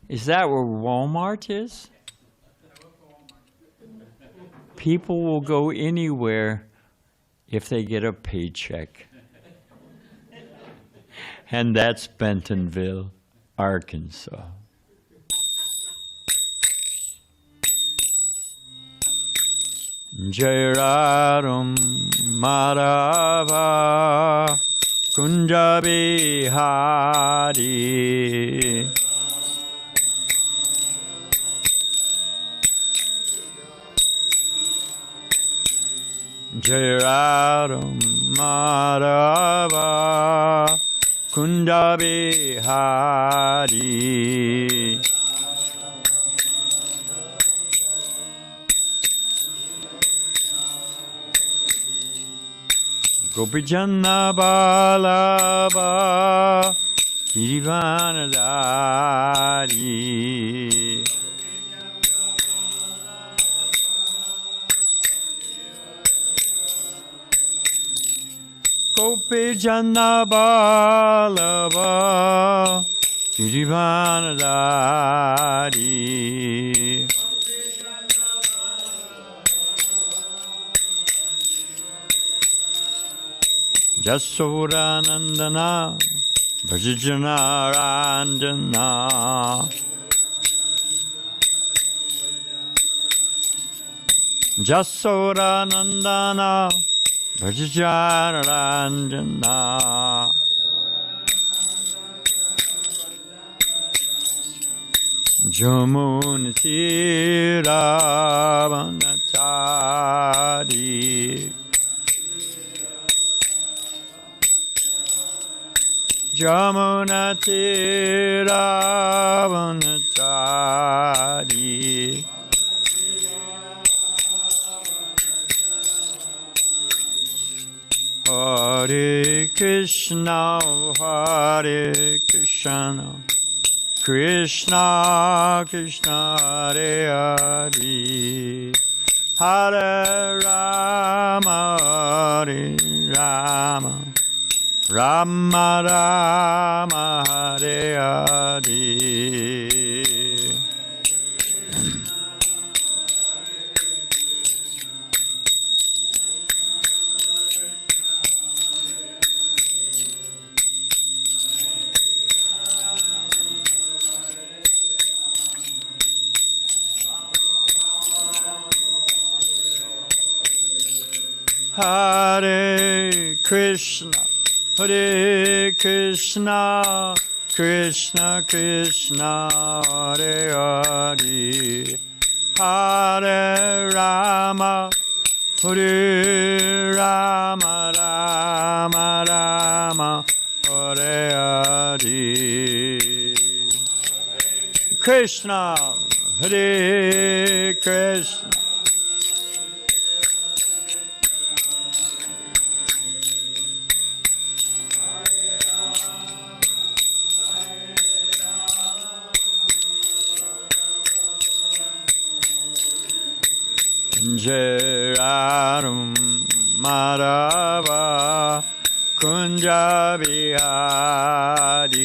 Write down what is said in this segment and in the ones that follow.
Is that where Walmart is? People will go anywhere if they get a paycheck. And that's Bentonville, Arkansas. Jai Radham Madhava Kunja Bihari Jai Radham Madhava Kunja Bihari Gopijana Balaba Girivanadari Gopijana Balaba Girivanadari Jasodanandana Bhajajana Ranjana Jasodanandana Bhajajana Ranjana Jamuna Tiravanachari Jamuna Tiravanachari Hare Krishna, Hare Krishna Krishna Krishna Hare Hare Hare Rama Hare Rama Rama Rama Hare Hare Hare Krishna, Hare Krishna, Krishna Krishna, Hare Hare, Hare Rama, Hare Rama, Rama Rama, Hare Hare. Krishna, Hare Krishna. Jai Radham Madhava Kunja Bihari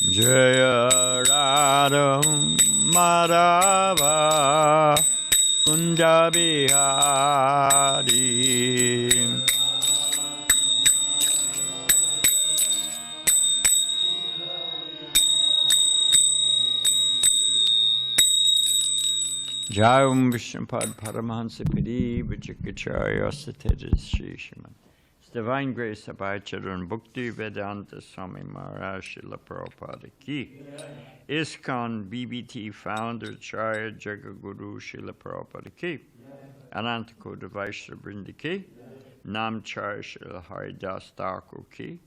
Jai Radham Madhava Kunja Bihari Jai Vishnupad Paramahansa Piri Vijikacharya Satejas Shri Shriman. His Divine Grace Abhay Children Bhakti Vedanta Swami Maharaj Srila Prabhupada Ki. ISKCON BBT Founder Acharya Jagaguru Srila Prabhupada Ki. Anantakoda Vaishnava Vrinda Ki. Namacharya Srila Haridas Thakur Ki.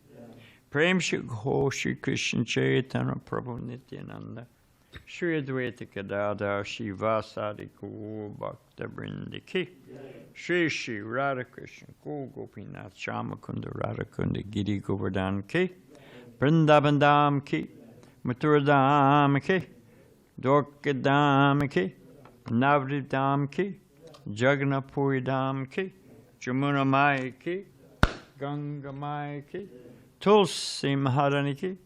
Prem Shri Ho Shri Krishna Chaitanya Prabhu Nityananda. Shri Advaita Gadadhar Shivasadi Gaur Bhakta Vrinda Ki. Shri Shri Radha Krishna Gaur Gopinath Shamakunda Radhakunda Giri Govardhan Ki. Vrindavan Dham Ki. Mathura Dham Ki. Dwarka Dham Ki. Navadvip Dham Ki. Jagannath Puri Dham Ki. Jamuna Maya Ki. Ganga Mai ki, Tulsi Maharani ki,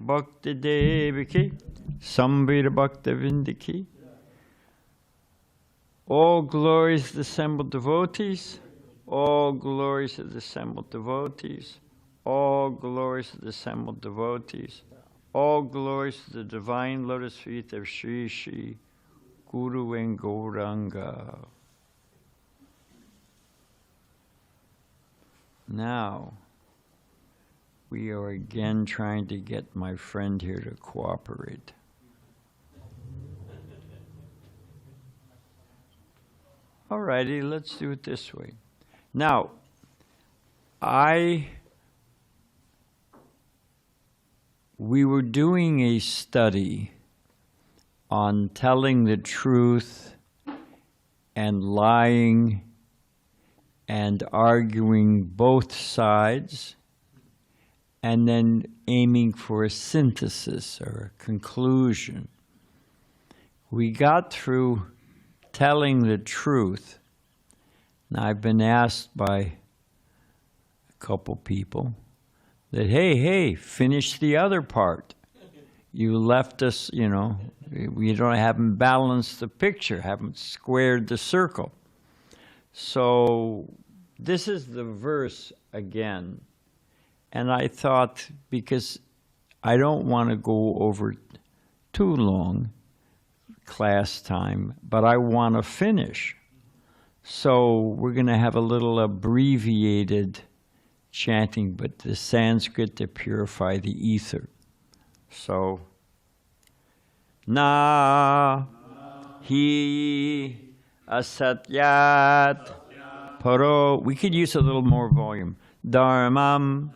Bhakti Devi ki, Sambhir Bhakti Vindi ki. All glories to the assembled devotees, all glories to the assembled devotees, all glories to the assembled devotees, all glories to the divine lotus feet of Sri Sri Guru and Gauranga. Now, we are again trying to get my friend here to cooperate. Alrighty, let's do it this way. Now, we were doing a study on telling the truth and lying and arguing both sides, and then aiming for a synthesis or a conclusion. We got through telling the truth. Now, I've been asked by a couple people that, hey, finish the other part. You left us, we haven't balanced the picture, haven't squared the circle. So this is the verse again. And I thought, because I don't want to go over too long, class time, but I want to finish. So we're going to have a little abbreviated chanting, but the Sanskrit to purify the ether. So, na hi asatyat paro. We could use a little more volume. Dharmam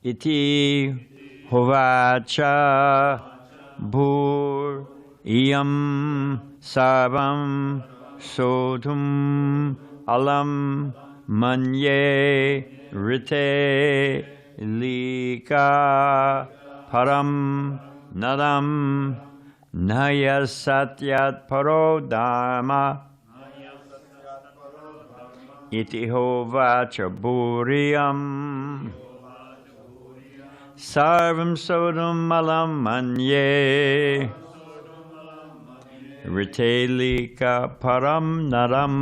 iti hovacha bhur iyam sarvam sodhum alam manye rite lika param nadam naya satyat paro dharma iti hovacha buriyam sarvam sodhum alam manye rite lika param nadam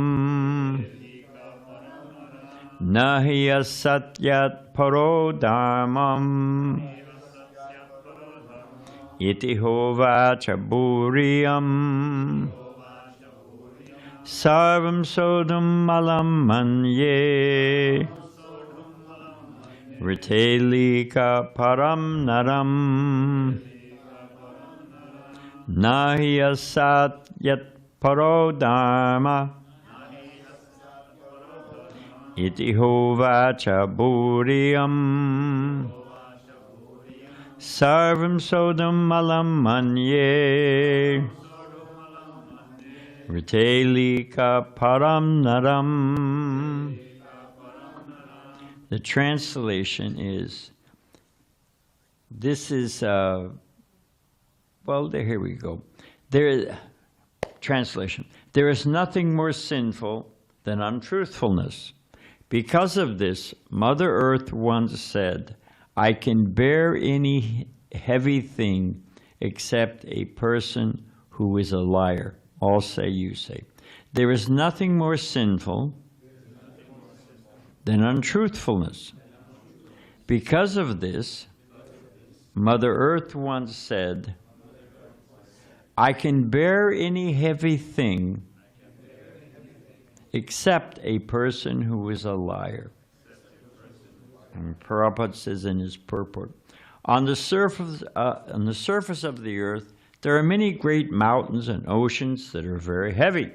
Nahiya satyat paro dharmam iti hovacha buriyam sarvam sodhum alam manye rite lika param naram nahiya satyat paro dharma iti hovacha buriyam sarvam sodhum alam manye rite lika param naram. The translation is, this is, well, here we go. Translation. There is nothing more sinful than untruthfulness. Because of this, Mother Earth once said, I can bear any heavy thing except a person who is a liar. All say, you say. There is nothing more sinful than untruthfulness. Because of this, Mother Earth once said, I can bear any heavy thing except a person who is a liar. And Prabhupada says in his purport, on the surface of the earth, there are many great mountains and oceans that are very heavy,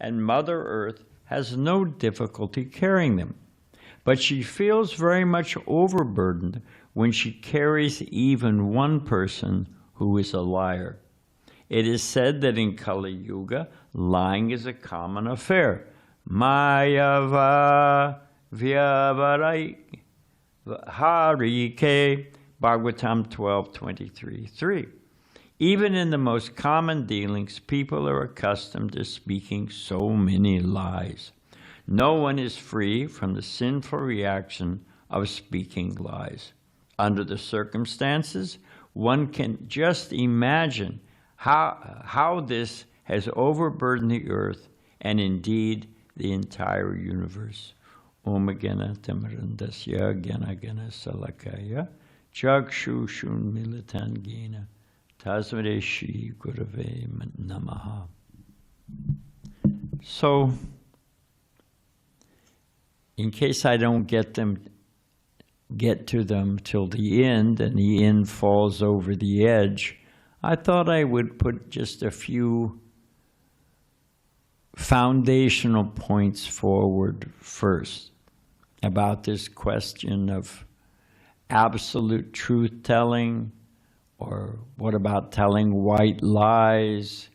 and Mother Earth has no difficulty carrying them. But she feels very much overburdened when she carries even one person who is a liar. It is said that in Kali Yuga, lying is a common affair. Mayava vyavarai harike, Bhagavatam 12:23-3. Even in the most common dealings, people are accustomed to speaking so many lies. No one is free from the sinful reaction of speaking lies. Under the circumstances, one can just imagine how this has overburdened the earth and indeed the entire universe. Om Gana Tamarandasya Gana Gana Salakaya Chakshu Shun Militan Gena Tasmade Shri Gurave Namaha. So, in case I don't get to them till the end, and the end falls over the edge, I thought I would put just a few foundational points forward first about this question of absolute truth-telling, or what about telling white lies,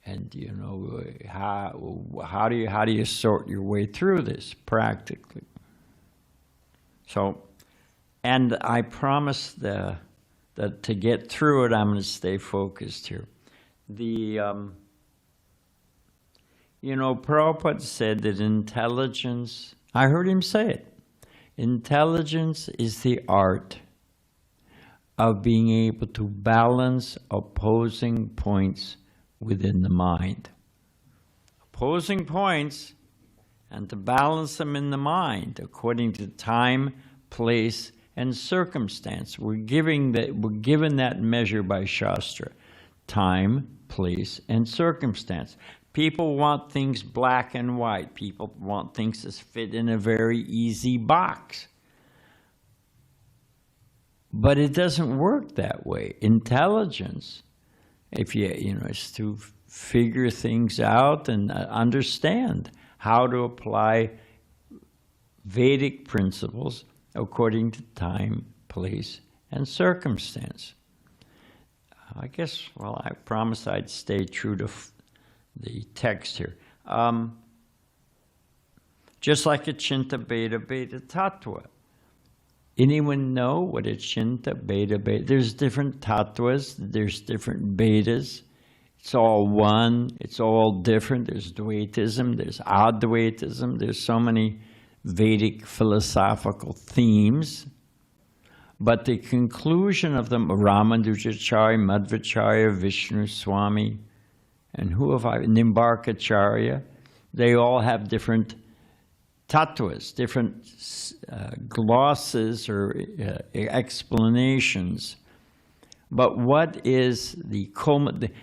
and you know, how do you sort your way through this practically? So, and I promised that to get through it, I'm going to stay focused here. You know, Prabhupada said that intelligence, I heard him say it, intelligence is the art of being able to balance opposing points within the mind. Opposing points, and to balance them in the mind according to time, place, and circumstance. We're given that measure by Shastra. Time, place, and circumstance. People want things black and white. People want things to fit in a very easy box. But it doesn't work that way. Intelligence, if is to figure things out and understand how to apply Vedic principles according to time, place, and circumstance. I guess, well, I promised I'd stay true to the text here. Just like a Chinta Beta Beta Tattva. Anyone know what a Chinta Beta Beta? There's different tattvas, there's different betas. It's all one, it's all different. There's Dvaitism, there's Advaitism, there's so many Vedic philosophical themes. But the conclusion of them, Ramanujacharya, Madhvacharya, Vishnu Swami, and Nimbarkacharya, they all have different tattvas, different glosses or explanations. But what is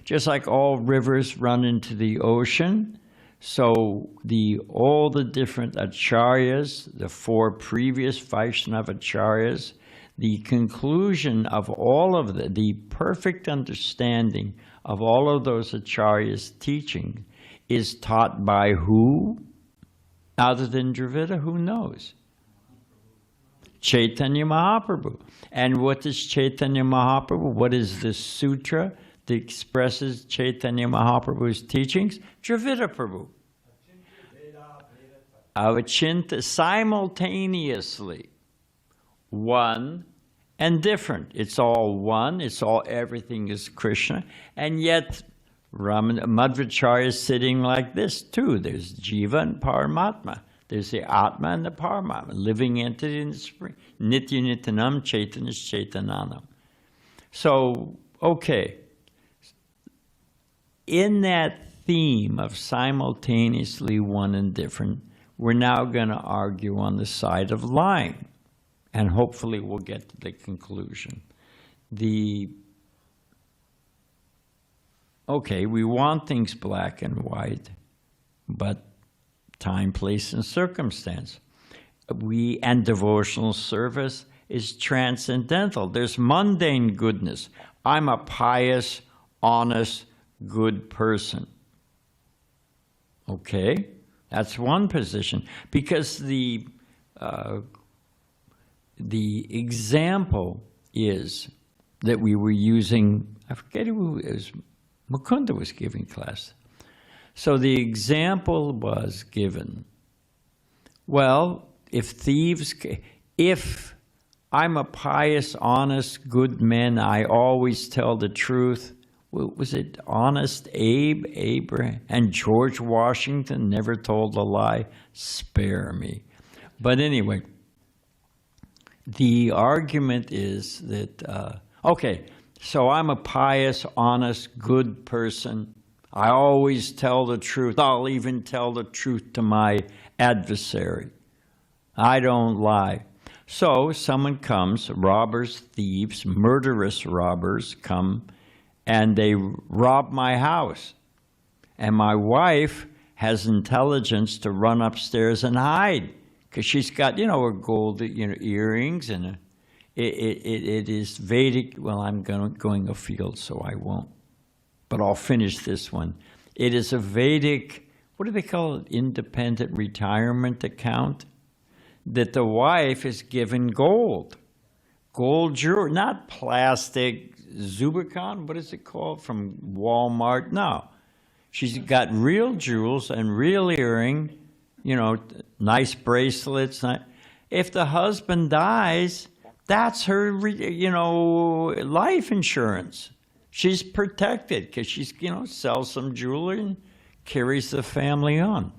just like all rivers run into the ocean, so all the different acharyas, the four previous Vaishnava acharyas, the conclusion of all of the perfect understanding of all of those acharyas' teaching is taught by who? Other than Dravida, who knows? Chaitanya Mahaprabhu. And what is Chaitanya Mahaprabhu? What is this sutra that expresses Chaitanya Mahaprabhu's teachings? Dravida Prabhu. Avachinta, simultaneously, one and different. It's all one, everything is Krishna, and yet Madhvacharya is sitting like this too. There's Jiva and Paramatma. There's the Atma and the Paramatma, living entity in the spring. Nitya Nityanam, Chaitanya Chaitananam. So, okay. In that theme of simultaneously one and different, we're now going to argue on the side of lying. And hopefully we'll get to the conclusion. Okay, we want things black and white, but time, place, and circumstance. And devotional service is transcendental. There's mundane goodness. I'm a pious, honest, good person. Okay, that's one position. Because the example is that we were using, I forget who it was, Mukunda was giving class. So the example was given, well, if I'm a pious, honest, good man, I always tell the truth, was it Honest Abe, Abraham, and George Washington never told a lie? Spare me. But anyway, the argument is that, okay, so I'm a pious, honest, good person. I always tell the truth. I'll even tell the truth to my adversary. I don't lie. So someone comes, robbers, thieves, murderous robbers come, and they rob my house. And my wife has intelligence to run upstairs and hide, because she's got, her gold, earrings, and it is Vedic. Well, I'm going afield, so I won't. But I'll finish this one. It is a Vedic, what do they call it, independent retirement account, that the wife is given gold jewelry, not plastic, Zubicon, what is it called, from Walmart? No. She's got real jewels and real earring, nice bracelets. If the husband dies, that's her, life insurance. She's protected because she's, sells some jewelry and carries the family on.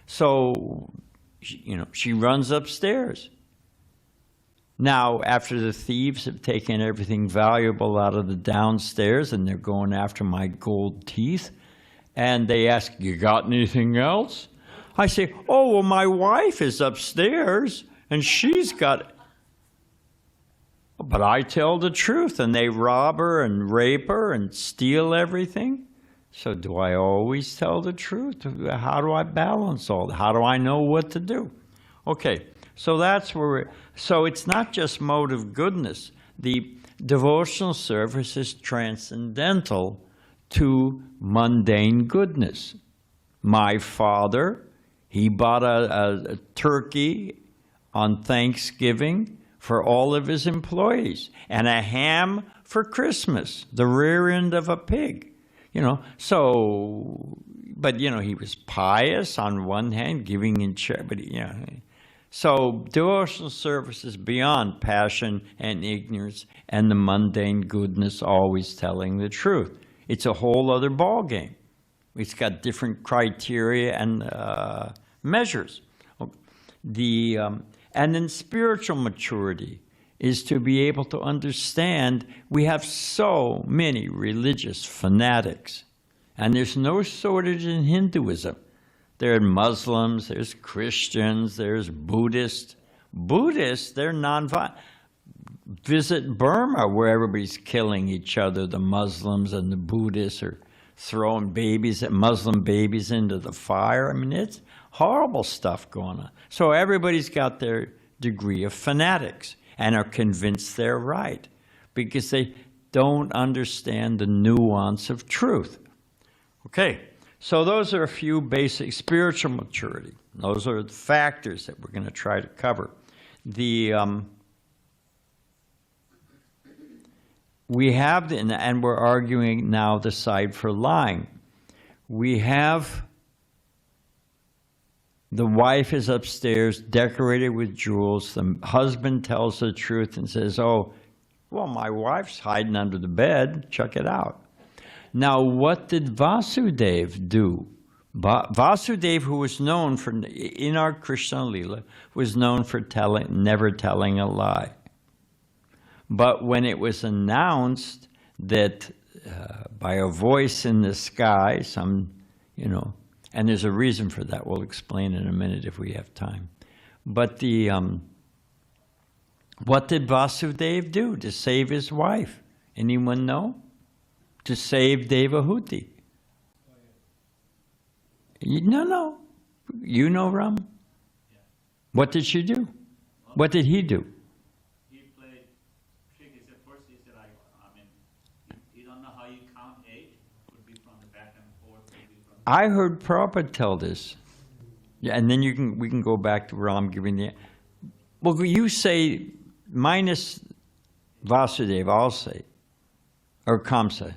So, she runs upstairs. Now, after the thieves have taken everything valuable out of the downstairs and they're going after my gold teeth, and they ask, you got anything else? I say, oh, well, my wife is upstairs and she's got... But I tell the truth, and they rob her and rape her and steal everything. So do I always tell the truth? How do I balance all that? How do I know what to do? Okay, so that's where so it's not just mode of goodness. The devotional service is transcendental to mundane goodness. My father, he bought a turkey on Thanksgiving for all of his employees, and a ham for Christmas, the rear end of a pig, so, but, he was pious on one hand, giving in charity, So devotional service is beyond passion and ignorance and the mundane goodness, always telling the truth. It's a whole other ballgame. It's got different criteria and measures. And then spiritual maturity is to be able to understand we have so many religious fanatics. And there's no shortage in Hinduism. There are Muslims, there's Christians, there's Buddhists. Buddhists, they're non-violent. Visit Burma, where everybody's killing each other. The Muslims and the Buddhists are throwing Muslim babies into the fire. I mean, it's horrible stuff going on. So everybody's got their degree of fanatics and are convinced they're right because they don't understand the nuance of truth. Okay, so those are a few basic spiritual maturity. Those are the factors that we're going to try to cover. We have, and we're arguing now the side for lying. We have the wife is upstairs, decorated with jewels. The husband tells the truth and says, oh, well, my wife's hiding under the bed. Check it out. Now, what did Vasudeva do? Vasudeva, who was known for, in our Krishna Lila, was known for never telling a lie. But when it was announced that by a voice in the sky, and there's a reason for that. We'll explain in a minute if we have time. But what did Vasudeva do to save his wife? Anyone know? To save Devahuti. No. You know, Ram? Yeah. What did she do? What did he do? He played trick. He said first, he said, you don't know how you count 8? Could be from the back and forth. I heard Prabhupada tell this. Yeah, and then we can go back to Ram giving the... Well, you say, minus Vasudeva, I'll say, or Kamsa.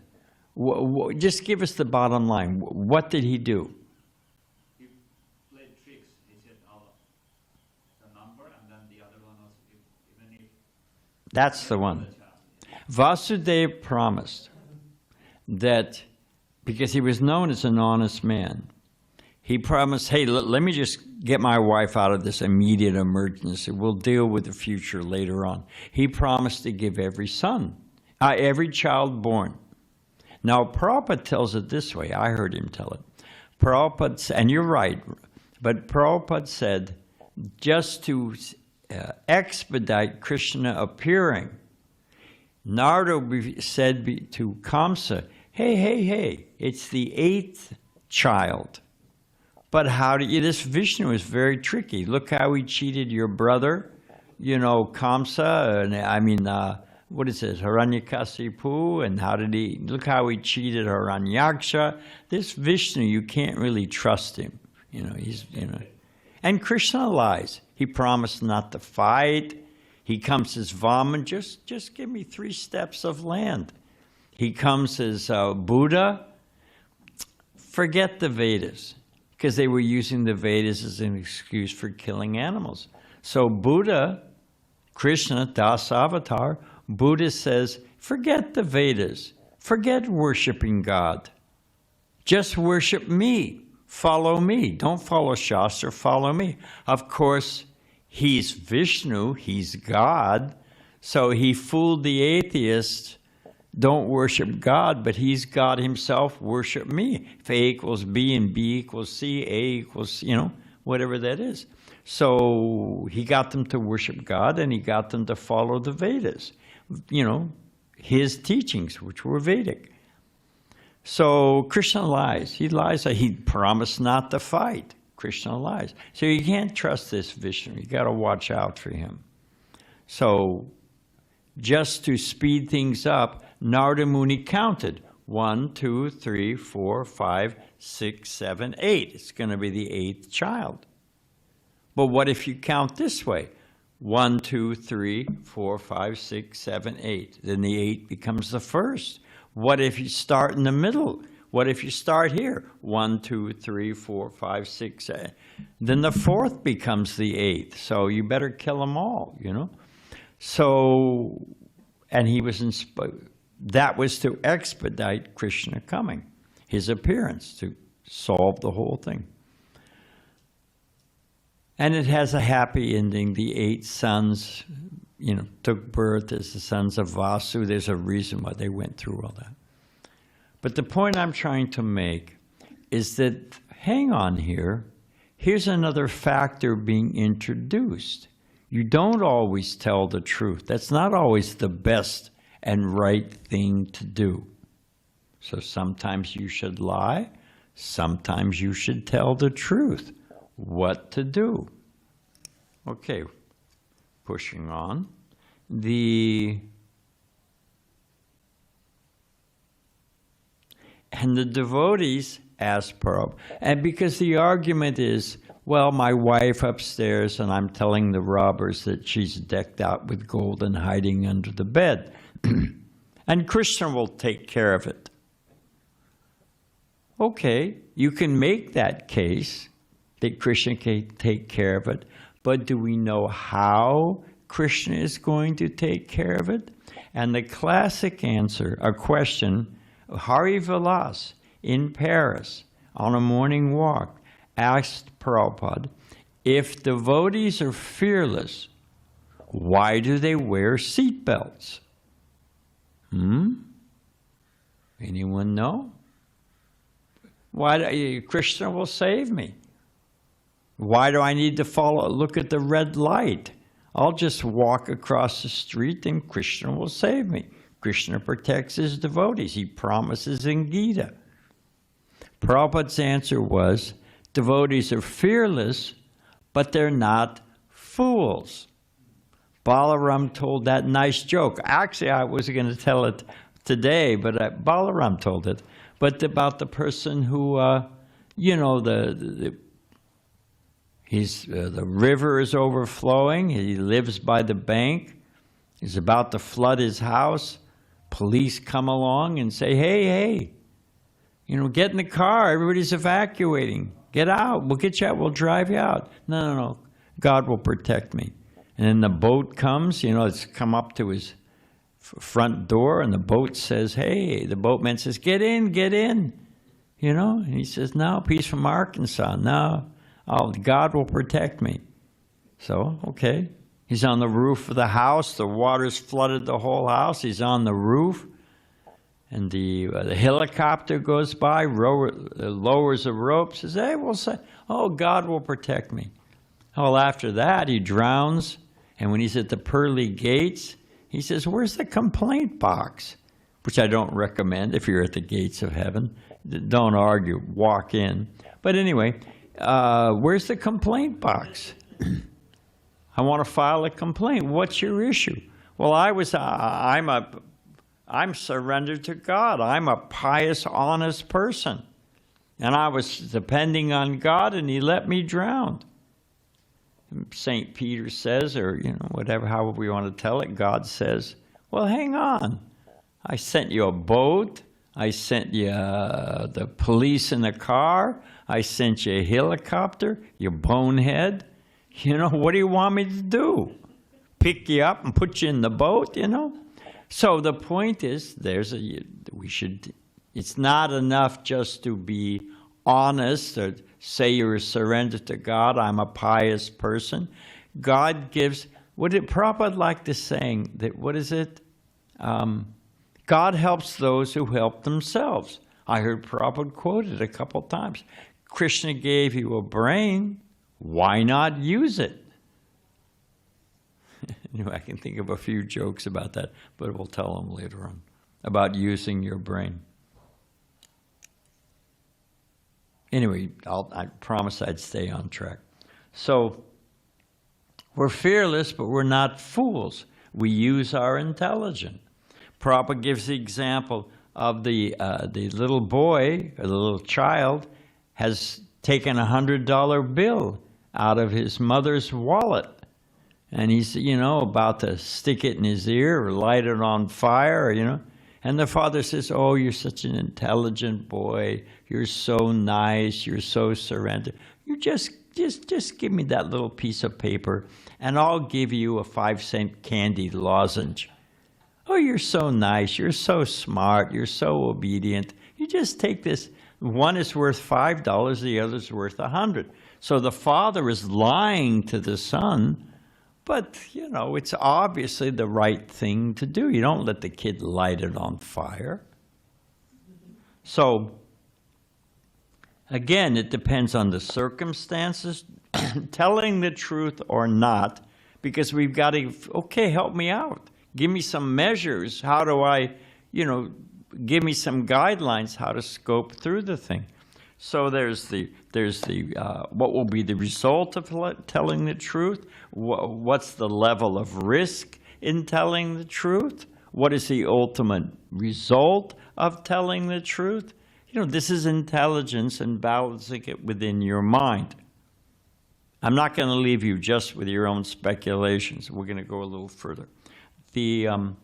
Just give us the bottom line. What did he do? He played tricks. He said the number, and then the other one was even if... That's the one. Vasudeva promised that because he was known as an honest man, he promised, hey, let me just get my wife out of this immediate emergency. We'll deal with the future later on. He promised to give every child born. Now, Prabhupada tells it this way. I heard him tell it. Prabhupada, and you're right, but Prabhupada said, just to expedite Krishna appearing, Narada said to Kamsa, hey, it's the 8th child. But how do you, this Vishnu is very tricky. Look how he cheated your brother, Kamsa, and what is it, Hiranyakasipu, and look how he cheated Hiranyaksha. This Vishnu, you can't really trust him. And Krishna lies. He promised not to fight. He comes as Vaman, just give me 3 steps of land. He comes as Buddha. Forget the Vedas, because they were using the Vedas as an excuse for killing animals. So Buddha, Krishna, Das Avatar, Buddha says, forget the Vedas. Forget worshiping God. Just worship me. Follow me. Don't follow Shastra, follow me. Of course, he's Vishnu, he's God, so he fooled the atheists. Don't worship God, but he's God himself, worship me. If A equals B and B equals C, A equals, whatever that is. So he got them to worship God, and he got them to follow the Vedas, his teachings, which were Vedic. So Krishna lies. He lies. He promised not to fight. Krishna lies. So you can't trust this Vishnu. You got to watch out for him. So just to speed things up, Narada Muni counted 1, 2, 3, 4, 5, 6, 7, 8. It's going to be the 8th child. But what if you count this way? 1, 2, 3, 4, 5, 6, 7, 8. Then the 8 becomes the first. What if you start in the middle? What if you start here? 1, 2, 3, 4, 5, 6, 7. Then the 4th becomes the 8th. So you better kill them all, So, and he was that was to expedite Krishna coming, his appearance, to solve the whole thing. And it has a happy ending. The 8 sons, took birth as the sons of Vasu. There's a reason why they went through all that. But the point I'm trying to make is that, hang on here, here's another factor being introduced. You don't always tell the truth. That's not always the best and right thing to do. So sometimes you should lie. Sometimes you should tell the truth. What to do? Okay, pushing on. And the devotees asked Prabhupada, and because the argument is, well, my wife upstairs, and I'm telling the robbers that she's decked out with gold and hiding under the bed, and Krishna will take care of it. Okay, you can make that case, that Krishna can take care of it, but do we know how Krishna is going to take care of it? And the classic answer, a question, Hari Vilas in Paris on a morning walk asked Prabhupada, if devotees are fearless, why do they wear seatbelts? Anyone know? Why Krishna will save me. Why do I need to look at the red light? I'll just walk across the street and Krishna will save me. Krishna protects his devotees. He promises in Gita. Prabhupada's answer was, devotees are fearless, but they're not fools. Balaram told that nice joke. Actually, I was going to tell it today, but Balaram told it. But about the person who, the river is overflowing. He lives by the bank. He's about to flood his house. Police come along and say, hey, get in the car. Everybody's evacuating. Get out. We'll get you out. We'll drive you out. No. God will protect me. And then the boat comes, it's come up to his front door, and the boat says, hey, the boatman says, get in, you know? And he says, no, he's from Arkansas. No, oh, God will protect me. So, okay. He's on the roof of the house. The water's flooded the whole house. He's on the roof. And the helicopter goes by, lowers the rope, says, hey, we'll say, oh, God will protect me. Well, after that, he drowns. And when he's at the pearly gates, he says, where's the complaint box? Which I don't recommend if you're at the gates of heaven. Don't argue, walk in. But anyway, where's the complaint box? I want to file a complaint. What's your issue? Well, I'm surrendered to God. I'm a pious, honest person. And I was depending on God, and he let me drown. St. Peter says, or whatever, however we want to tell it, God says, well, hang on. I sent you a boat. I sent you the police in the car. I sent you a helicopter, you bonehead. What do you want me to do? Pick you up and put you in the boat, So the point is, it's not enough just to be honest or say you're surrendered to God, I'm a pious person. God gives, what did Prabhupada like to saying, that what is it? God helps those who help themselves. I heard Prabhupada quoted a couple times. Krishna gave you a brain, why not use it? I can think of a few jokes about that, but we'll tell them later on, about using your brain. Anyway, I promised I'd stay on track. So, we're fearless, but we're not fools. We use our intelligence. Prabhupada gives the example of the little boy, or the little child, has taken a $100 bill out of his mother's wallet. And he's, about to stick it in his ear or light it on fire, And the father says, oh, you're such an intelligent boy. You're so nice. You're so surrendered. You just give me that little piece of paper, and I'll give you a 5-cent candy lozenge. Oh, you're so nice. You're so smart. You're so obedient. You just take this. One is worth $5. The other's worth $100. So the father is lying to the son. But, it's obviously the right thing to do. You don't let the kid light it on fire. So, again, it depends on the circumstances, telling the truth or not, because we've got to, okay, help me out. Give me some measures. How do I, give me some guidelines how to scope through the thing. So there's the what will be the result of telling the truth? What's the level of risk in telling the truth? What is the ultimate result of telling the truth? This is intelligence and balancing it within your mind. I'm not going to leave you just with your own speculations. We're going to go a little further. And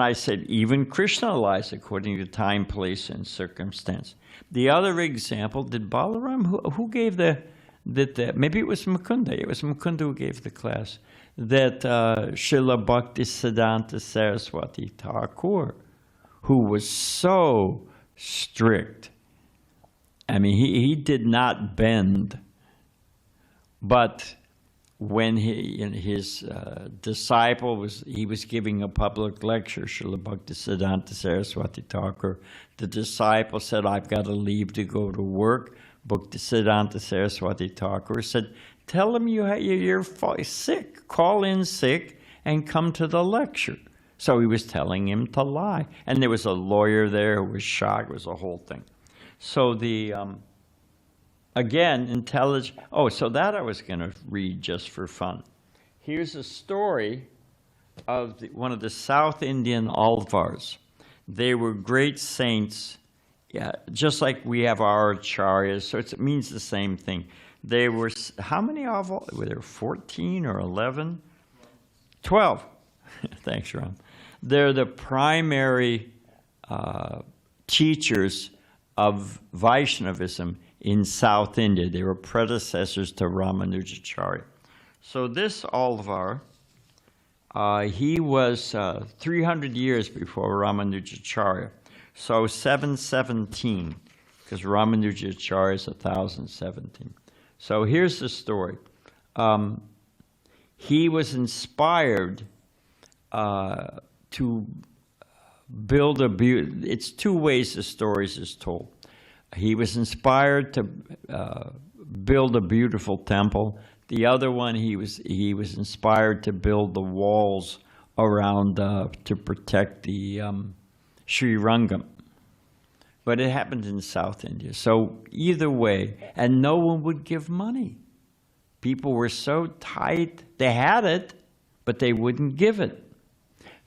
I said, even Krishna lies according to time, place, and circumstance. The other example, did Balaram, who gave maybe it was Mukunda. It was Mukunda who gave the class, that Srila Bhakti Siddhanta Saraswati Thakur, who was so strict. I mean, he did not bend, but when his disciple was giving a public lecture, Srila Bhakti Siddhanta Saraswati Thakur, the disciple said, I've got to leave to go to work. Bhakti Siddhanta Saraswati Thakur said, tell him you're sick, call in sick and come to the lecture. So he was telling him to lie. And there was a lawyer there who was shocked. It was a whole thing. So again, intelligence. Oh, so that I was going to read just for fun. Here's a story of one of the South Indian Alvars. They were great saints, just like we have our acharyas, so it means the same thing. They were, how many Alvars? Were there 14 or 11? 12. Thanks, Ron. They're the primary teachers of Vaishnavism in South India. They were predecessors to Ramanujacharya. So this Alvar He was 300 years before Ramanujacharya. So 717, because Ramanujacharya is 1017. So here's the story. He was inspired to build it's two ways the stories is told. He was inspired to build a beautiful temple. The other one, he was inspired to build the walls around to protect the Sri Rangam. But it happened in South India. So either way, and no one would give money. People were so tight, they had it, but they wouldn't give it.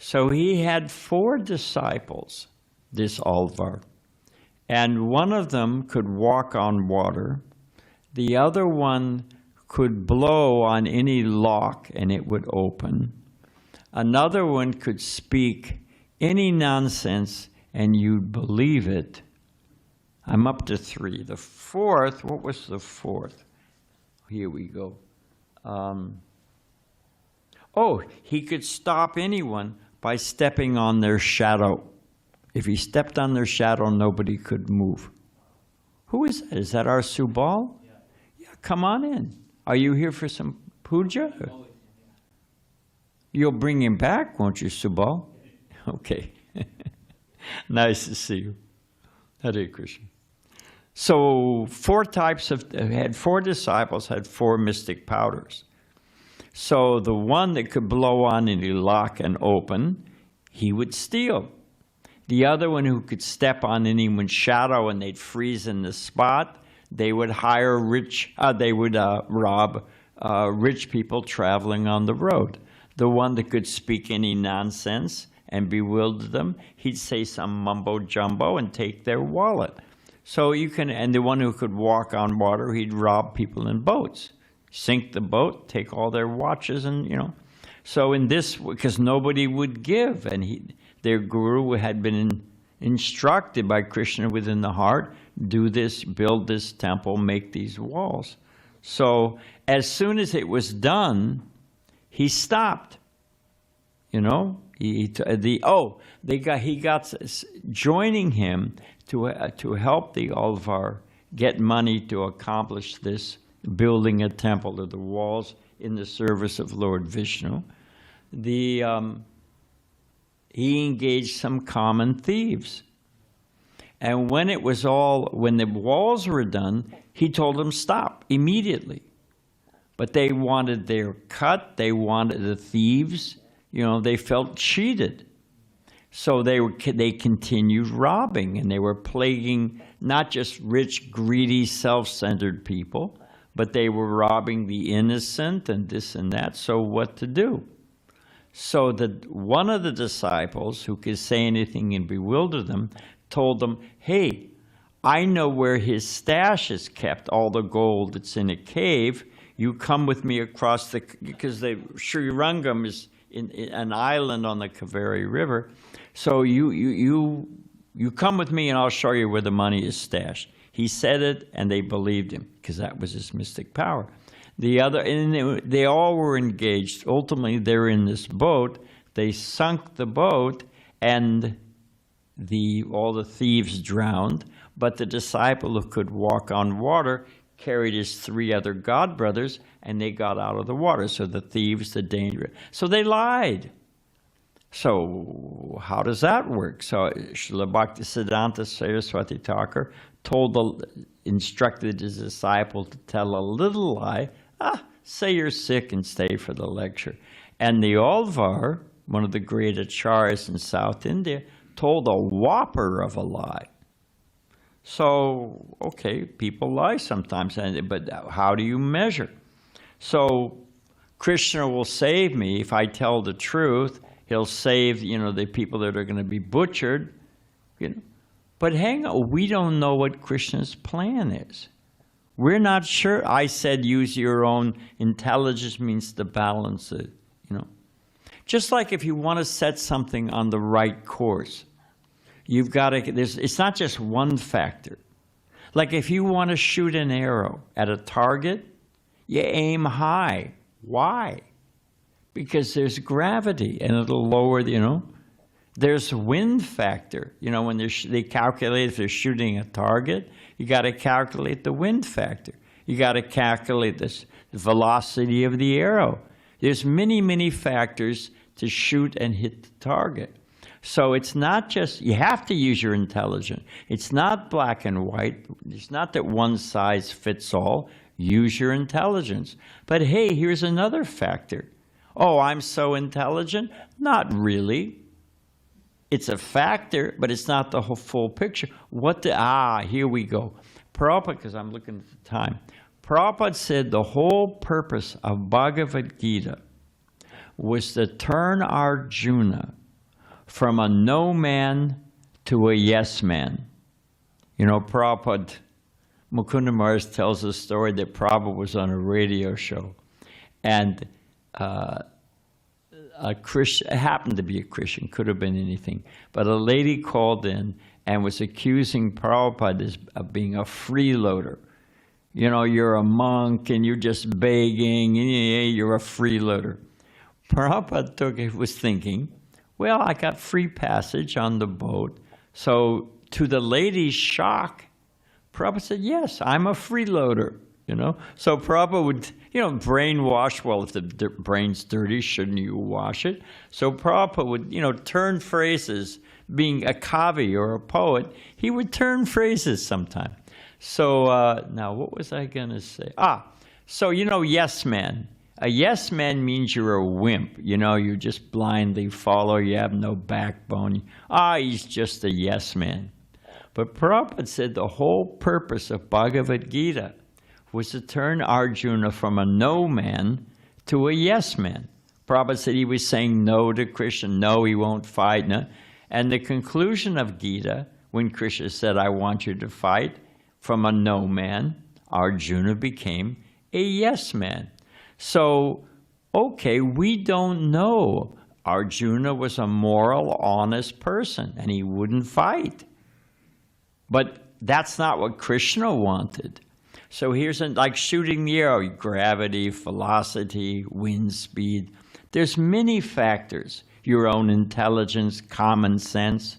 So he had 4 disciples, this Alvar, and one of them could walk on water. The other one could blow on any lock and it would open. Another one could speak any nonsense and you'd believe it. I'm up to 3. The 4th, what was the 4th? Here we go. He could stop anyone by stepping on their shadow. If he stepped on their shadow, nobody could move. Who is that? Is that our Subal? Yeah, come on in. Are you here for some puja? You'll bring him back, won't you, Subal? Okay. Nice to see you. Hare Krishna. So 4 types had 4 disciples, had 4 mystic powders. So the one that could blow on any lock and open, he would steal. The other one who could step on anyone's shadow and they'd freeze in the spot, they would hire rob rich people traveling on the road. The one that could speak any nonsense and bewilder them, he'd say some mumbo jumbo and take their wallet. So and the one who could walk on water, he'd rob people in boats. Sink the boat, take all their watches, and So in this, because nobody would give, and their guru had been instructed by Krishna within the heart, do this, build this temple, make these walls. So as soon as it was done, he stopped. He got joining him to help the Alvar get money to accomplish this, building a temple of the walls in the service of Lord Vishnu. He engaged some common thieves. And when the walls were done, he told them stop immediately. But they wanted their cut, they wanted the thieves, they felt cheated. So they continued robbing, and they were plaguing not just rich, greedy, self-centered people, but they were robbing the innocent and this and that. So what to do? So that one of the disciples, who could say anything and bewilder them, told them, hey, I know where his stash is kept, all the gold that's in a cave. You come with me across because Sri Rangam is in an island on the Kaveri River. So you come with me and I'll show you where the money is stashed. He said it and they believed him because that was his mystic power. They all were engaged. Ultimately, they're in this boat. They sunk the boat and all the thieves drowned. But the disciple who could walk on water carried his 3 other god brothers, and they got out of the water. So the thieves, the danger. So they lied. So how does that work? So Srila Bhaktisiddhanta Saraswati Thakur instructed his disciple to tell a little lie. Say you're sick and stay for the lecture. And the Alvar, one of the great acharyas in South India, told a whopper of a lie. So, okay, people lie sometimes, but how do you measure? So Krishna will save me if I tell the truth. He'll save, the people that are going to be butchered. But hang on, we don't know what Krishna's plan is. We're not sure. I said use your own intelligence means to balance it, Just like if you want to set something on the right course, you've got to, it's not just one factor. Like if you want to shoot an arrow at a target, you aim high. Why? because there's gravity and it'll lower, There's wind factor. When they calculate if they're shooting a target, you got to calculate the wind factor. You got to calculate the velocity of the arrow. There's many, many factors to shoot and hit the target. So it's not just, you have to use your intelligence. It's not black and white. It's not that one size fits all. Use your intelligence. But hey, here's another factor. Oh, I'm so intelligent? Not really. It's a factor, but it's not the whole full picture. Here we go. Prabhupada, because I'm looking at the time. Prabhupada said the whole purpose of Bhagavad Gita was to turn Arjuna from a no man to a yes man. Prabhupada, Mukunda Maharaj tells a story that Prabhupada was on a radio show, and a Christian, happened to be a Christian, could have been anything, but a lady called in and was accusing Prabhupada of being a freeloader. You're a monk and you're just begging, and you're a freeloader. Prabhupada was thinking, well, I got free passage on the boat. So to the lady's shock, Prabhupada said, yes, I'm a freeloader. So Prabhupada would, brainwash, well, if the brain's dirty, shouldn't you wash it? So Prabhupada would, turn phrases, being a kavi or a poet, he would turn phrases sometime. So now what was I going to say? So yes man. A yes man means you're a wimp. You just blindly follow, you have no backbone. He's just a yes man. But Prabhupada said the whole purpose of Bhagavad Gita was to turn Arjuna from a no man to a yes man. Prabhupada said he was saying no to Krishna, no, he won't fight. No. And the conclusion of Gita, when Krishna said, I want you to fight, from a no man, Arjuna became a yes man. So, okay, we don't know. Arjuna was a moral, honest person, and he wouldn't fight. But that's not what Krishna wanted. So here's like shooting the arrow, gravity, velocity, wind speed. There's many factors. Your own intelligence, common sense.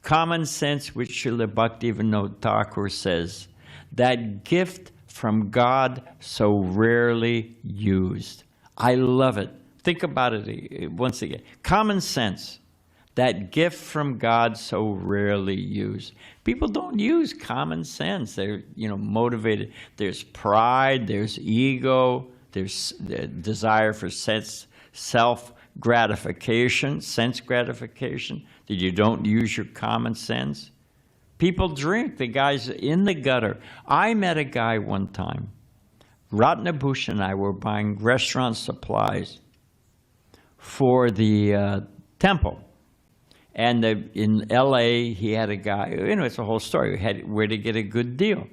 Common sense, which Srila Bhaktivinoda Thakur says, that gift from God so rarely used. I love it. Think about it once again. Common sense, that gift from God so rarely used. People don't use common sense. They're, motivated. There's pride, there's ego, there's the desire for self-gratification, sense gratification, that you don't use your common sense. People drink. The guy's in the gutter. I met a guy one time. Ratnabhushan and I were buying restaurant supplies for the temple. And in L.A., he had a guy, it's a whole story. He had where to get a good deal.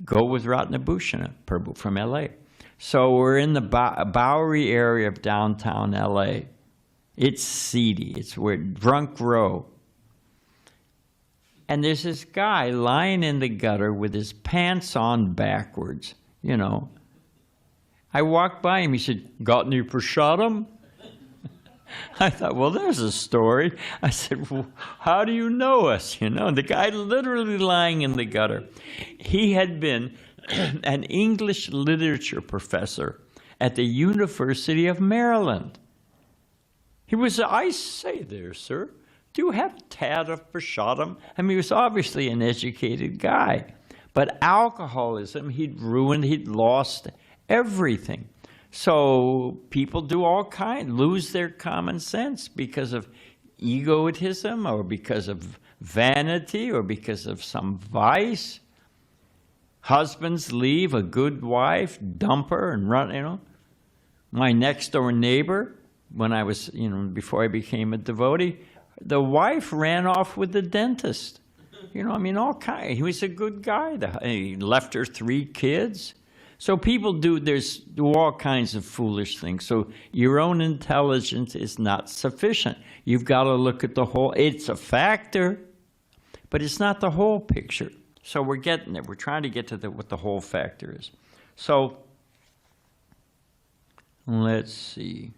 Go with Ratnabhushan Prabhu from L.A. So we're in the Bowery area of downtown L.A. It's seedy. It's where drunk row. And there's this guy lying in the gutter with his pants on backwards, I walked by him. He said, got any prasadam? I thought, well, there's a story. I said, well, how do you know us? The guy literally lying in the gutter. He had been an English literature professor at the University of Maryland. He was, I say there, sir, do you have a tad of prasadam? I mean, he was obviously an educated guy. But alcoholism, he'd lost everything. So people do all kinds, lose their common sense because of egotism or because of vanity or because of some vice. Husbands leave a good wife, dump her and run, My next door neighbor, when I was, before I became a devotee, the wife ran off with the dentist. All kinds. He was a good guy. He left her 3 kids. So people do all kinds of foolish things. So your own intelligence is not sufficient. You've got to look at the whole. It's a factor, but it's not the whole picture. So we're getting there. We're trying to get to what the whole factor is. So let's see.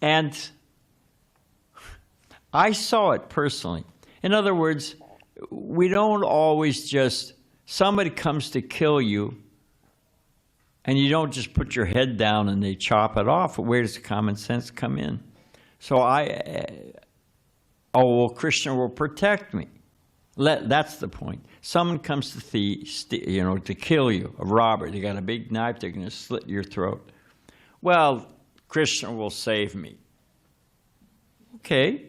And I saw it personally. In other words, we don't always just, somebody comes to kill you, and you don't just put your head down and they chop it off. Where does common sense come in? So well, Krishna will protect me. That's the point. Someone comes to kill you, a robber. They got a big knife, they're going to slit your throat. Well, Krishna will save me. Okay.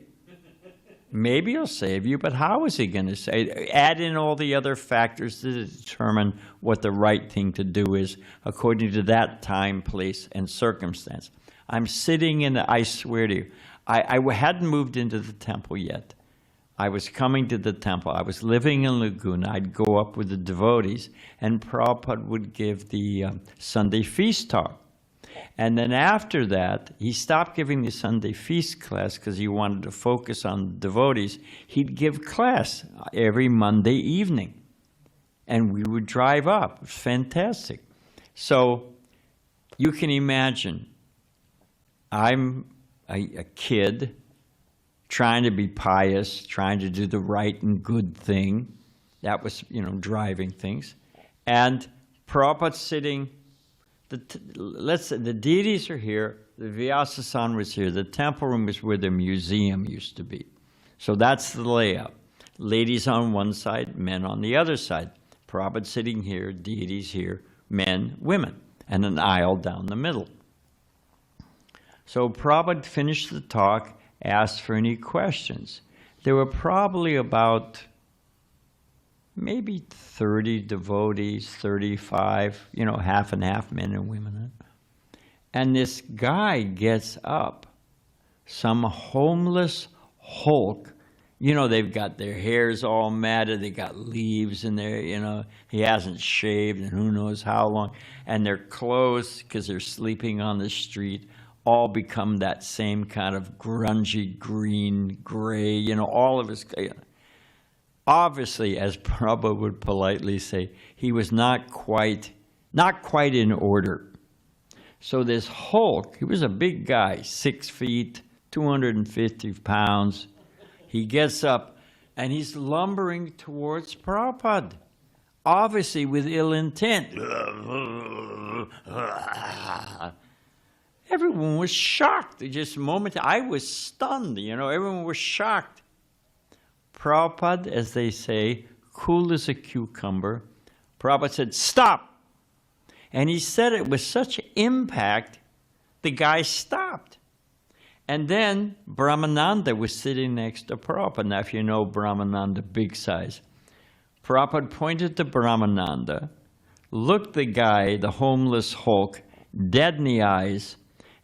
Maybe he'll save you, but how is he going to save? Add in all the other factors to determine what the right thing to do is according to that time, place, and circumstance. I'm sitting I swear to you, I hadn't moved into the temple yet. I was coming to the temple. I was living in Laguna. I'd go up with the devotees, and Prabhupada would give the Sunday feast talk. And then after that, he stopped giving the Sunday feast class because he wanted to focus on devotees. He'd give class every Monday evening. And we would drive up. It was fantastic. So you can imagine, I'm a kid trying to be pious, trying to do the right and good thing. That was, driving things. And Prabhupada sitting, let's say the deities are here, the Vyasa-san was here, the temple room is where the museum used to be. So that's the layout. Ladies on one side, men on the other side. Prabhupada sitting here, deities here, men, women, and an aisle down the middle. So Prabhupada finished the talk, asked for any questions. There were probably about maybe 30 devotees, 35, half and half, men and women. And this guy gets up, some homeless hulk. They've got their hairs all matted, they got leaves in there, he hasn't shaved in who knows how long. And their clothes, because they're sleeping on the street, all become that same kind of grungy green, gray, all of his... Obviously, as Prabhupada would politely say, he was not quite in order. So this Hulk, he was a big guy, 6 feet, 250 pounds. He gets up and he's lumbering towards Prabhupada, obviously with ill intent. Everyone was shocked. Just a moment, I was stunned, everyone was shocked. Prabhupada, as they say, cool as a cucumber, Prabhupada said, "Stop!" And he said it with such impact, the guy stopped. And then Brahmananda was sitting next to Prabhupada. Now, if you know Brahmananda, big size. Prabhupada pointed to Brahmananda, looked the guy, the homeless hulk, dead in the eyes,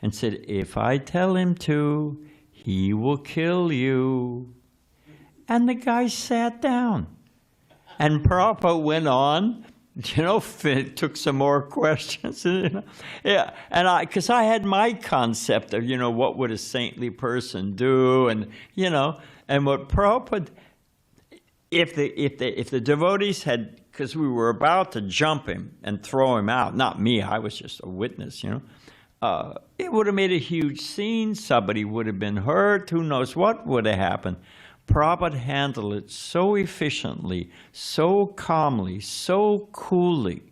and said, "If I tell him to, he will kill you." And the guy sat down. And Prabhupada went on, took some more questions. Yeah, and because I had my concept of, what would a saintly person do, and, and what Prabhupada, if the devotees had, because we were about to jump him and throw him out, not me, I was just a witness, it would have made a huge scene, somebody would have been hurt, who knows what would have happened. Prabhupada handled it so efficiently, so calmly, so coolly.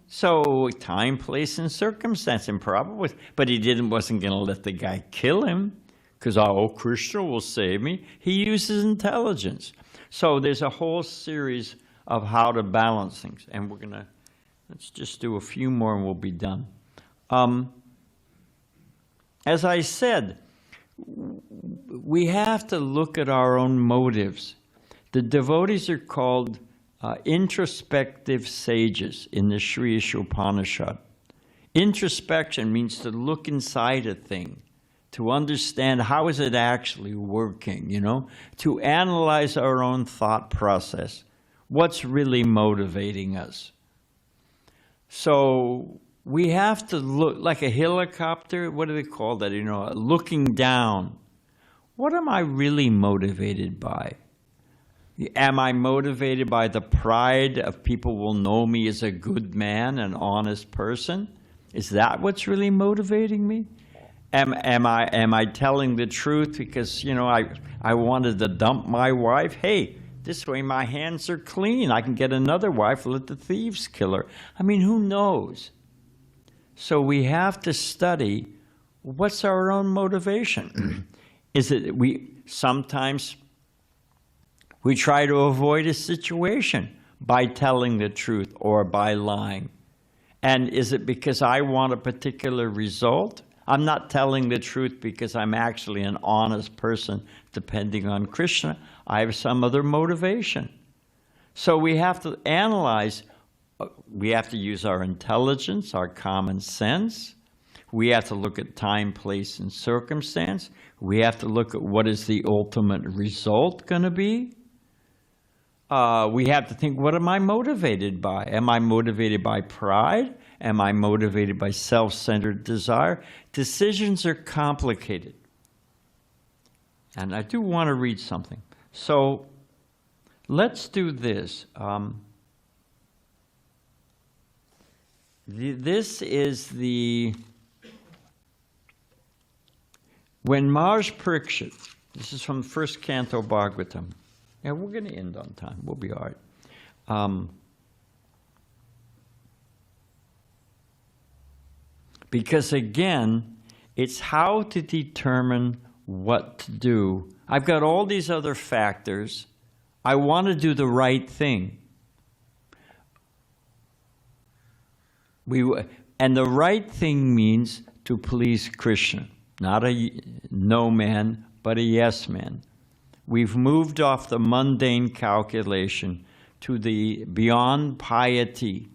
So time, place, and circumstance. And Prabhupada but he wasn't going to let the guy kill him, because, Krishna will save me. He uses intelligence. So there's a whole series of how to balance things. And let's just do a few more and we'll be done. As I said, we have to look at our own motives. The devotees are called introspective sages in the Sri Upanishad. Introspection means to look inside a thing, to understand how is it actually working, to analyze our own thought process. What's really motivating us? So we have to look like a helicopter. What do they call that? Looking down. What am I really motivated by? Am I motivated by the pride of people will know me as a good man, an honest person? Is that what's really motivating me? Am I telling the truth because, you know, I wanted to dump my wife? Hey, this way my hands are clean. I can get another wife, let the thieves kill her. I mean, who knows? So we have to study what's our own motivation. Is it sometimes we try to avoid a situation by telling the truth or by lying. And is it because I want a particular result? I'm not telling the truth because I'm actually an honest person, depending on Krishna. I have some other motivation. So we have to analyze. We have to use our intelligence, our common sense. We have to look at time, place, and circumstance. We have to look at what is the ultimate result going to be. We have to think, what am I motivated by? Am I motivated by pride? Am I motivated by self-centered desire? Decisions are complicated. And I do want to read something. So let's do this. This is when Maharaj Parikshit, this is from the first canto Bhagavatam. Yeah, we're going to end on time. We'll be all right. Because again, it's how to determine what to do. I've got all these other factors. I want to do the right thing. And the right thing means to please Krishna. Not a no man, but a yes man. We've moved off the mundane calculation to the beyond piety.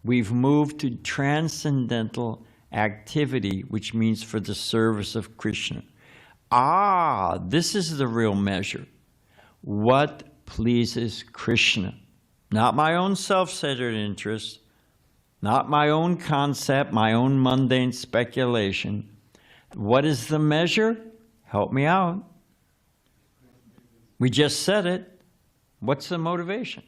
We've moved to transcendental activity, which means for the service of Krishna. This is the real measure. What pleases Krishna? Not my own self-centered interest, not my own concept, my own mundane speculation. What is the measure? Help me out. We just said it. What's the motivation?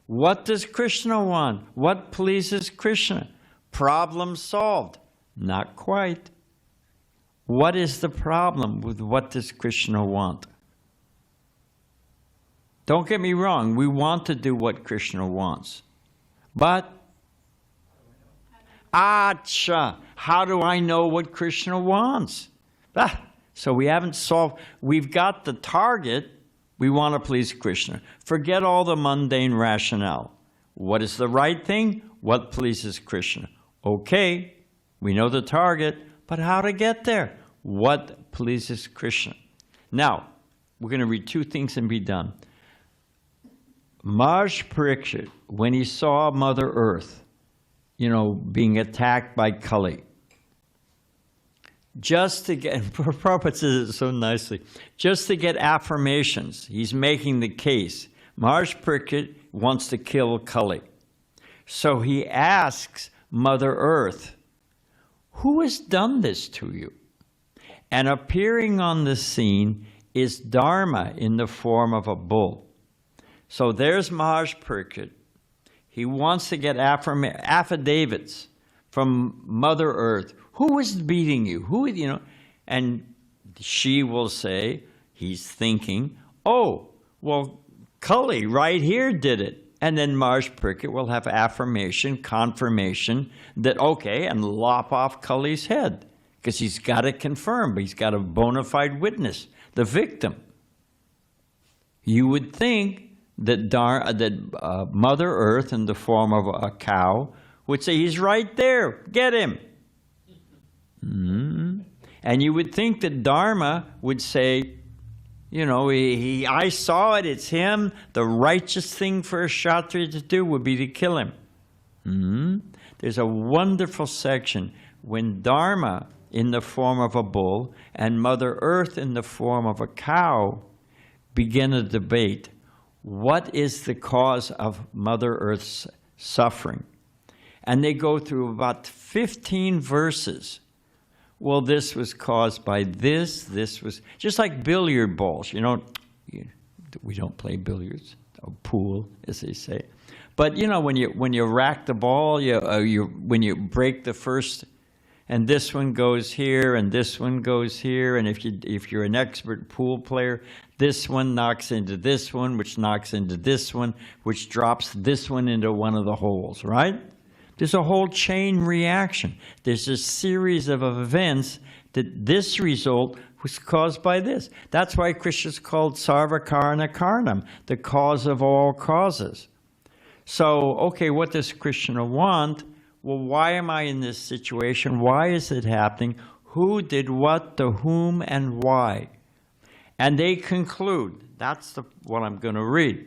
What does Krishna want? What pleases Krishna? Problem solved. Not quite. What is the problem with what does Krishna want? Don't get me wrong, we want to do what Krishna wants. But, acha, how do I know what Krishna wants? So we haven't solved, we've got the target, we want to please Krishna. Forget all the mundane rationale. What is the right thing? What pleases Krishna? Okay, we know the target, but how to get there? What pleases Krishna? Now, we're going to read two things and be done. Maharaj Parikshit, when he saw Mother Earth, being attacked by Kali, just to get, Prabhupada says it so nicely, just to get affirmations, he's making the case. Maharaj Parikshit wants to kill Kali. So he asks Mother Earth, who has done this to you? And appearing on the scene is Dharma in the form of a bull. So there's Maharaj Parikshit. He wants to get affidavits from Mother Earth. Who is beating you? And she will say, he's thinking, oh, well, Kali right here did it. And then Maharaj Parikshit will have affirmation, confirmation that, okay, and lop off Kali's head. Because he's got to confirm, but he's got a bona fide witness, the victim. You would think that Mother Earth, in the form of a cow, would say, he's right there, get him. And you would think that Dharma would say, I saw it, it's him. The righteous thing for a Kshatriya to do would be to kill him. There's a wonderful section when Dharma, in the form of a bull, and Mother Earth, in the form of a cow, begin a debate. What is the cause of Mother Earth's suffering? And they go through about 15 verses. Well, this was caused by this was just like billiard balls. We don't play billiards. a pool, as they say. But you know, when you rack the ball, when you break the first, and this one goes here, and this one goes here, and if you're an expert pool player, this one knocks into this one, which knocks into this one, which drops this one into one of the holes, right? There's a whole chain reaction. There's a series of events that this result was caused by this. That's why Krishna is called Sarva Karana Karanam, the cause of all causes. So, okay, what does Krishna want? Well, why am I in this situation? Why is it happening? Who did what, to whom, and why? And they conclude. That's what I'm going to read.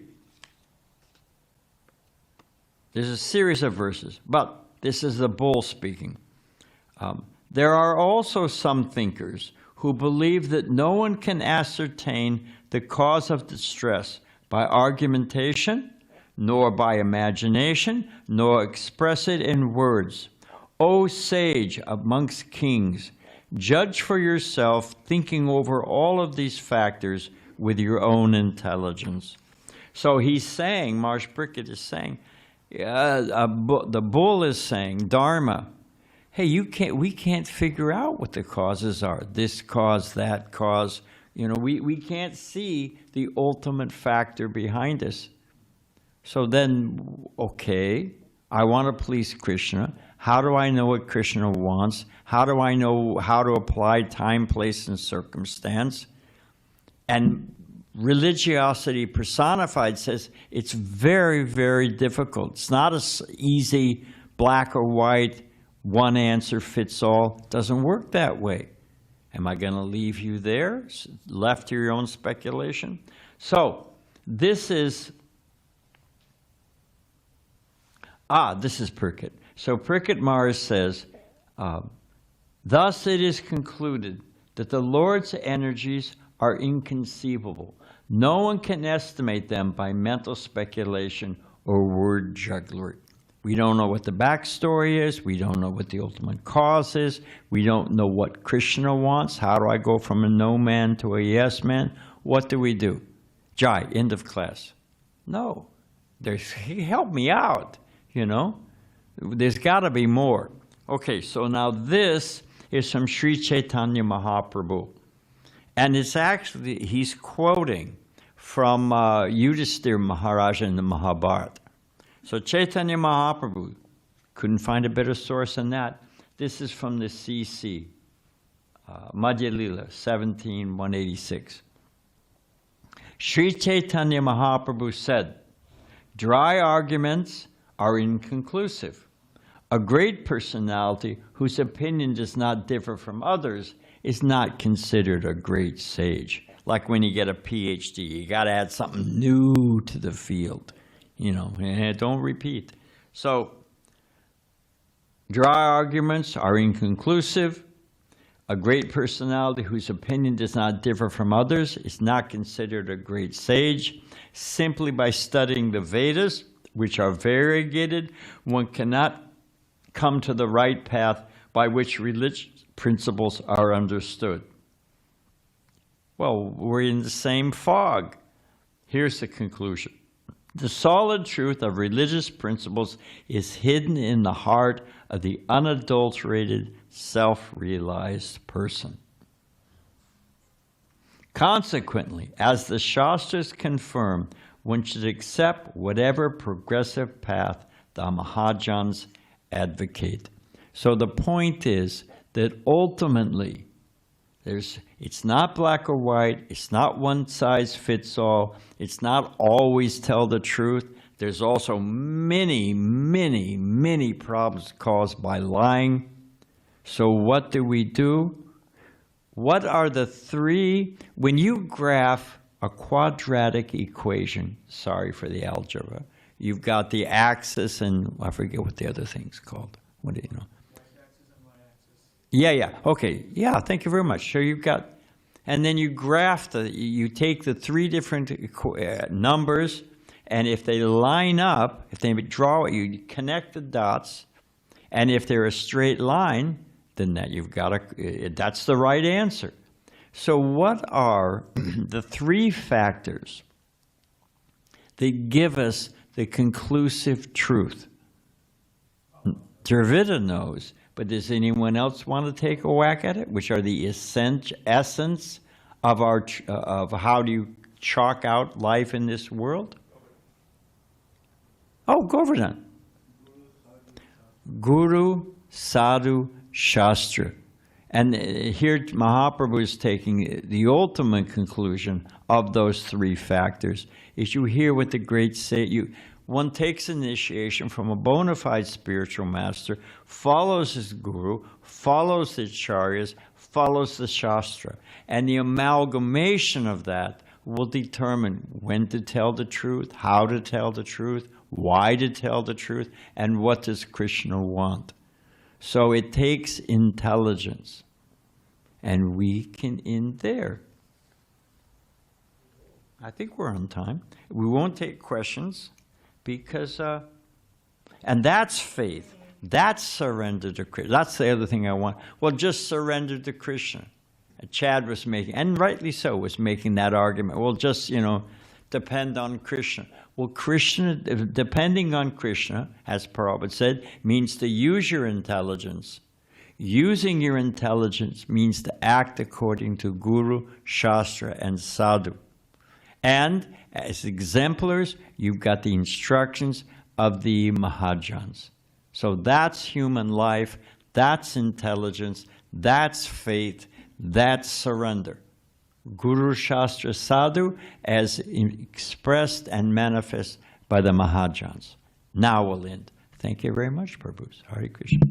There's a series of verses, but this is the bull speaking. There are also some thinkers who believe that no one can ascertain the cause of distress by argumentation, nor by imagination, nor express it in words. O sage amongst kings, judge for yourself, thinking over all of these factors with your own intelligence. So he's saying, Marsh Brickett is saying, the bull is saying, Dharma, hey, we can't figure out what the causes are. This cause, that cause. You know, we can't see the ultimate factor behind us. So then, okay, I want to please Krishna. How do I know what Krishna wants? How do I know how to apply time, place, and circumstance? And religiosity personified says it's very, very difficult. It's not as easy, black or white, one answer fits all. It doesn't work that way. Am I going to leave you there, left to your own speculation? So this is Prickett. So Prickett Mars says, thus it is concluded that the Lord's energies are inconceivable. No one can estimate them by mental speculation or word jugglery. We don't know what the backstory is. We don't know what the ultimate cause is. We don't know what Krishna wants. How do I go from a no man to a yes man? What do we do? Jai, end of class. No. Help me out, you know. There's got to be more. Okay, so now this is from Sri Chaitanya Mahaprabhu. And it's actually, he's quoting from Yudhisthira Maharaj in the Mahabharata. So Chaitanya Mahaprabhu, couldn't find a better source than that. This is from the CC, Madhya Lila, 17-186. Sri Chaitanya Mahaprabhu said, dry arguments are inconclusive. A great personality whose opinion does not differ from others is not considered a great sage. Like when you get a PhD, you got to add something new to the field. You know, don't repeat. So, dry arguments are inconclusive. A great personality whose opinion does not differ from others is not considered a great sage. Simply by studying the Vedas, which are variegated, one cannot come to the right path by which religious principles are understood. Well, we're in the same fog. Here's the conclusion. The solid truth of religious principles is hidden in the heart of the unadulterated, self-realized person. Consequently, as the Shastras confirm, one should accept whatever progressive path the Mahajans advocate. So the point is that ultimately, it's not black or white, it's not one size fits all, it's not always tell the truth. There's also many, many, many problems caused by lying. So what do we do? What are the three, when you graph a quadratic equation, sorry for the algebra, you've got the axis and I forget what the other thing's called. What do you know? Yeah, okay, yeah, thank you very much. So you've got, and then you graph you take the three different numbers, and if they line up, if they draw, you connect the dots, and if they're a straight line, then that's the right answer. So what are the three factors They give us the conclusive truth. Dravida knows, but does anyone else want to take a whack at it? Which are the essence of of how do you chalk out life in this world? Oh, Govardhan. Guru, Sadhu, Shastra. And here Mahaprabhu is taking the ultimate conclusion of those three factors. Is you hear what the greats say. One takes initiation from a bona fide spiritual master, follows his guru, follows the acharyas, follows the Shastra. And the amalgamation of that will determine when to tell the truth, how to tell the truth, why to tell the truth, and what does Krishna want. So it takes intelligence. And we can end there. I think we're on time. We won't take questions because, and that's faith. That's surrender to Krishna. That's the other thing I want. Well, just surrender to Krishna. Chad was making, and rightly so, was making that argument. Well, just, depend on Krishna. Well, Krishna, depending on Krishna, as Prabhupada said, means to use your intelligence. Using your intelligence means to act according to Guru, Shastra, and Sadhu. And as exemplars, you've got the instructions of the Mahajans. So that's human life, that's intelligence, that's faith, that's surrender. Guru, Shastra, Sadhu, as expressed and manifest by the Mahajans. Now we'll end. Thank you very much, Prabhu. Hare Krishna.